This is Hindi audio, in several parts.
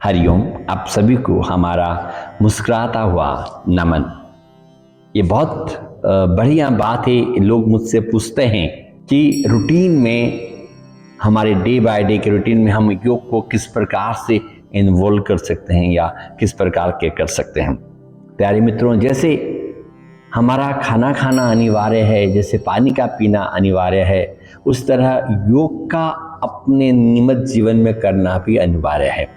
हरिओम। आप सभी को हमारा मुस्कुराता हुआ नमन। ये बहुत बढ़िया बात है। लोग मुझसे पूछते हैं कि रूटीन में, हमारे डे बाय डे के रूटीन में हम योग को किस प्रकार से इन्वॉल्व कर सकते हैं या किस प्रकार के कर सकते हैं। प्यारे मित्रों, जैसे हमारा खाना खाना अनिवार्य है, जैसे पानी का पीना अनिवार्य है, उस तरह योग का अपने नियमित जीवन में करना भी अनिवार्य है।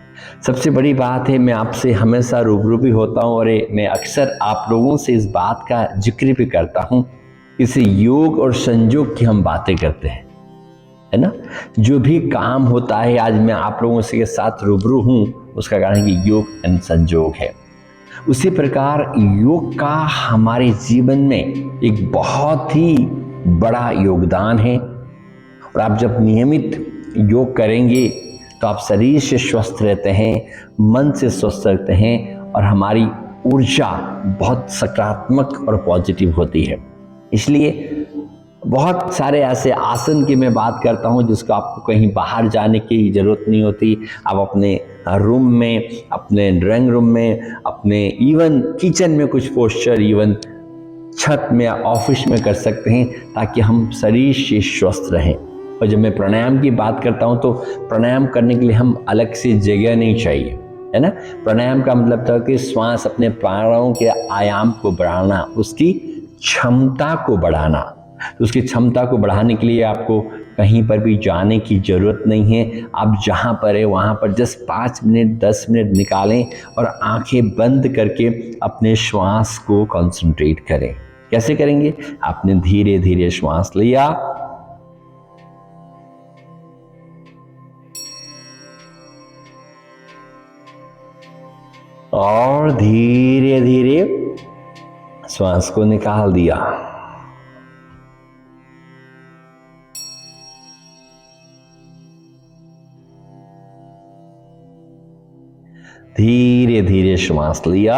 सबसे बड़ी बात है, मैं आपसे हमेशा रूबरू भी होता हूँ और मैं अक्सर आप लोगों से इस बात का जिक्र भी करता हूँ, इसे योग और संयोग की हम बातें करते हैं, है ना। जो भी काम होता है, आज मैं आप लोगों से के साथ रूबरू हूँ, उसका कारण कि योग एंड संयोग है। उसी प्रकार योग का हमारे जीवन में एक बहुत ही बड़ा योगदान है। और आप जब नियमित योग करेंगे तो आप शरीर से स्वस्थ रहते हैं, मन से स्वस्थ रहते हैं और हमारी ऊर्जा बहुत सकारात्मक और पॉजिटिव होती है। इसलिए बहुत सारे ऐसे आसन की मैं बात करता हूं जिसको आपको कहीं बाहर जाने की ज़रूरत नहीं होती। आप अपने रूम में, अपने ड्राइंग रूम में, अपने इवन किचन में कुछ पोस्चर, इवन छत में या ऑफिस में कर सकते हैं, ताकि हम शरीर से स्वस्थ रहें। और जब मैं प्राणायाम की बात करता हूं तो प्राणायाम करने के लिए हम अलग से जगह नहीं चाहिए, है ना। प्राणायाम का मतलब था कि श्वास, अपने प्राणों के आयाम को बढ़ाना, उसकी क्षमता को बढ़ाना। तो उसकी क्षमता को बढ़ाने के लिए आपको कहीं पर भी जाने की ज़रूरत नहीं है। आप जहाँ पर है वहाँ पर जस्ट 5 मिनट 10 मिनट निकालें और आंखें बंद करके अपने श्वास को कंसंट्रेट करें। कैसे करेंगे? आपने धीरे धीरे श्वास लिया और धीरे धीरे श्वास को निकाल दिया। धीरे धीरे श्वास लिया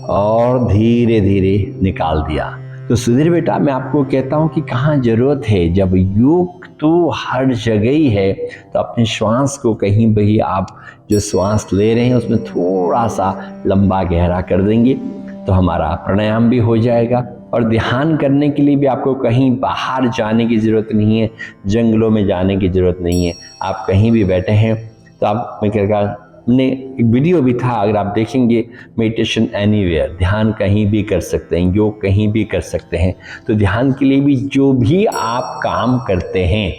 और धीरे धीरे निकाल दिया। तो सुधीर बेटा, मैं आपको कहता हूं कि कहाँ जरूरत है, जब योग तो हर जगह ही है, तो अपने श्वास को कहीं भी आप जो श्वास ले रहे हैं उसमें थोड़ा सा लंबा गहरा कर देंगे तो हमारा प्राणायाम भी हो जाएगा। और ध्यान करने के लिए भी आपको कहीं बाहर जाने की ज़रूरत नहीं है, जंगलों में जाने की ज़रूरत नहीं है। आप कहीं भी बैठे हैं तो आप, मैं कह रहा, हमने एक वीडियो भी था, अगर आप देखेंगे, मेडिटेशन एनीवेयर, ध्यान कहीं भी कर सकते हैं, योग कहीं भी कर सकते हैं। तो ध्यान के लिए भी जो भी आप काम करते हैं,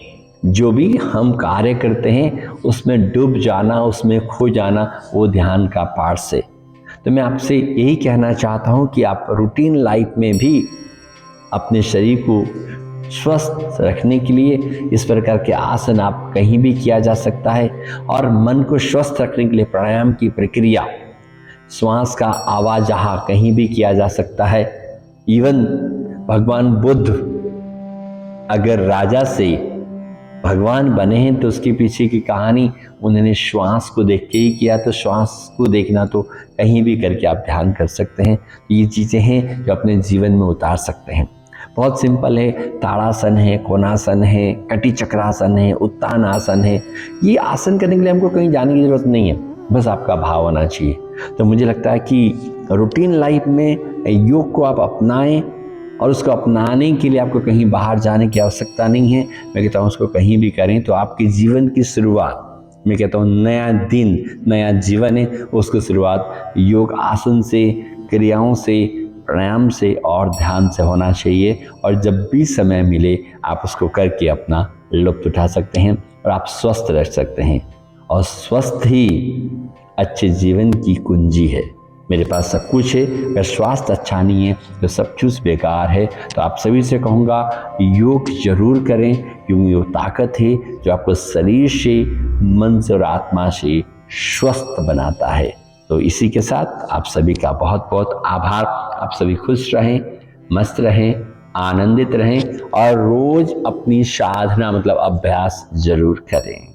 जो भी हम कार्य करते हैं, उसमें डूब जाना, उसमें खो जाना, वो ध्यान का पार्ट है। तो मैं आपसे यही कहना चाहता हूं कि आप रूटीन लाइफ में भी अपने शरीर को स्वस्थ रखने के लिए इस प्रकार के आसन आप कहीं भी किया जा सकता है। और मन को स्वस्थ रखने के लिए प्राणायाम की प्रक्रिया, श्वास का आवाजाही कहीं भी किया जा सकता है। इवन भगवान बुद्ध अगर राजा से भगवान बने हैं तो उसके पीछे की कहानी उन्होंने श्वास को देख के ही किया। तो श्वास को देखना तो कहीं भी करके आप ध्यान कर सकते हैं। ये चीज़ें हैं जो अपने जीवन में उतार सकते हैं। बहुत सिंपल है, ताड़ासन है, कोणासन है, कटी चक्रासन है, उत्तान आसन है। ये आसन करने के लिए हमको कहीं जाने की जरूरत नहीं है, बस आपका भाव होना चाहिए। तो मुझे लगता है कि रूटीन लाइफ में योग को आप अपनाएं और उसको अपनाने के लिए आपको कहीं बाहर जाने की आवश्यकता नहीं है। मैं कहता हूँ उसको कहीं भी करें तो आपके जीवन की शुरुआत, मैं कहता हूँ नया दिन, नया जीवन है, उसको शुरुआत योग आसन से, क्रियाओं से, प्राणायाम से और ध्यान से होना चाहिए। और जब भी समय मिले आप उसको करके अपना लुत्फ उठा सकते हैं और आप स्वस्थ रह सकते हैं। और स्वस्थ ही अच्छे जीवन की कुंजी है। मेरे पास सब कुछ है, अगर स्वास्थ्य अच्छा नहीं है तो सब कुछ बेकार है। तो आप सभी से कहूँगा, योग जरूर करें, क्योंकि वो ताकत है जो आपको शरीर से, मन से और आत्मा से स्वस्थ बनाता है। तो इसी के साथ आप सभी का बहुत बहुत आभार। आप सभी खुश रहें, मस्त रहें, आनंदित रहें और रोज अपनी साधना मतलब अभ्यास जरूर करें।